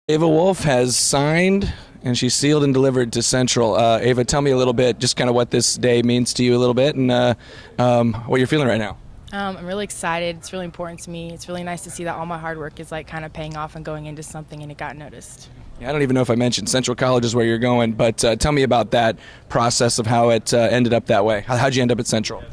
Ava Wolf has signed and she's sealed and delivered to Central. Ava, tell me a little bit, just kind of what this day means to you a little bit and what you're feeling right now. I'm really excited. It's really important to me. It's really nice to see that all my hard work is like kind of paying off and going into something and it got noticed. Yeah, I don't even know if I mentioned Central College is where you're going, but tell me about that process of how it ended up that way. How'd you end up at Central?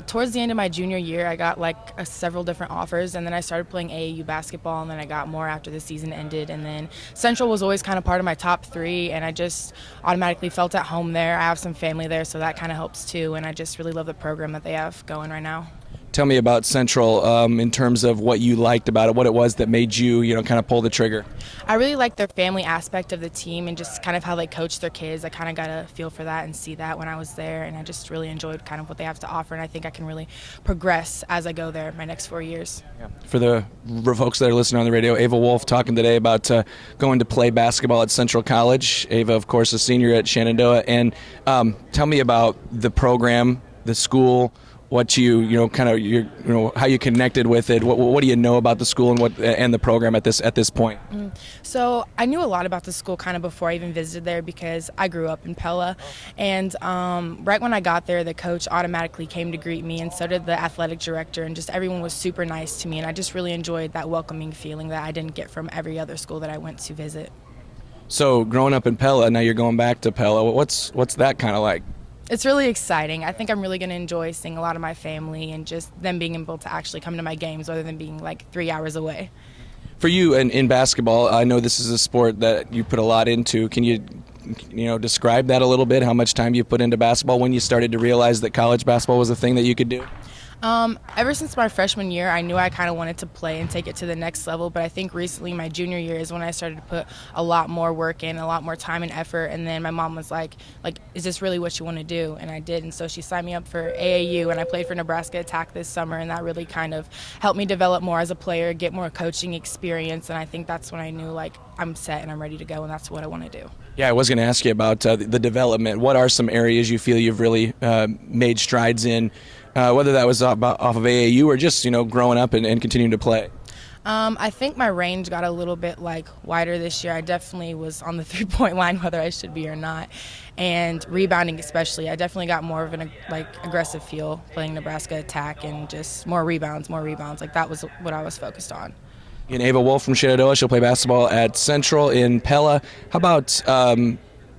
Towards the end of my junior year, I got several different offers, and then I started playing AAU basketball, and then I got more after the season ended. And then Central was always kind of part of my top three, and I just automatically felt at home there. I have some family there, so that kind of helps too, and I just really love the program that they have going right now. Tell me about Central in terms of what you liked about it, what it was that made you, kind of pull the trigger. I really like their family aspect of the team and just kind of how they coach their kids. I kind of got a feel for that and see that when I was there, and I just really enjoyed kind of what they have to offer, and I think I can really progress as I go there my next 4 years. Yeah. For the folks that are listening on the radio, Ava Wolf talking today about going to play basketball at Central College. Ava, of course, a senior at Shenandoah, and tell me about the program, the school, what how you connected with it. What do you know about the school and the program at this point? So I knew a lot about the school kind of before I even visited there because I grew up in Pella, and right when I got there, the coach automatically came to greet me, and so did the athletic director, and just everyone was super nice to me, and I just really enjoyed that welcoming feeling that I didn't get from every other school that I went to visit. So growing up in Pella, now you're going back to Pella. What's that kind of like? It's really exciting. I think I'm really going to enjoy seeing a lot of my family and just them being able to actually come to my games rather than being like 3 hours away. For you in basketball, I know this is a sport that you put a lot into. Can you describe that a little bit, how much time you put into basketball, when you started to realize that college basketball was a thing that you could do? Ever since my freshman year, I knew I kind of wanted to play and take it to the next level, but I think recently, my junior year, is when I started to put a lot more work in, a lot more time and effort, and then my mom was like, is this really what you want to do? And I did, and so she signed me up for AAU, and I played for Nebraska Attack this summer, and that really kind of helped me develop more as a player, get more coaching experience, and I think that's when I knew, I'm set and I'm ready to go, and that's what I want to do. Yeah, I was going to ask you about the development. What are some areas you feel you've really made strides in, whether that was off of AAU or just growing up and continuing to play? I think my range got a little bit wider this year. I definitely was on the 3-point line, whether I should be or not, and rebounding especially. I definitely got more of an aggressive feel playing Nebraska Attack, and just more rebounds. That was what I was focused on. And Ava Wolf from Shenandoah, she'll play basketball at Central in Pella. How about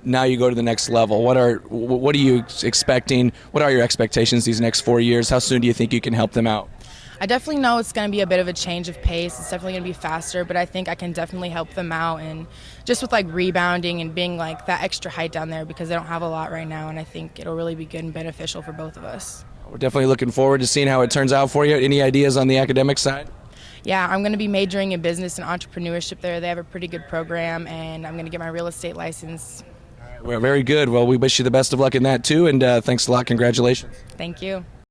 now you go to the next level? What are you expecting? What are your expectations these next 4 years? How soon do you think you can help them out? I definitely know it's going to be a bit of a change of pace. It's definitely going to be faster, but I think I can definitely help them out, and just with rebounding and being that extra height down there, because they don't have a lot right now, and I think it'll really be good and beneficial for both of us. We're definitely looking forward to seeing how it turns out for you. Any ideas on the academic side? Yeah, I'm going to be majoring in business and entrepreneurship there. They have a pretty good program, and I'm going to get my real estate license. Well, very good. Well, we wish you the best of luck in that too, and thanks a lot. Congratulations. Thank you.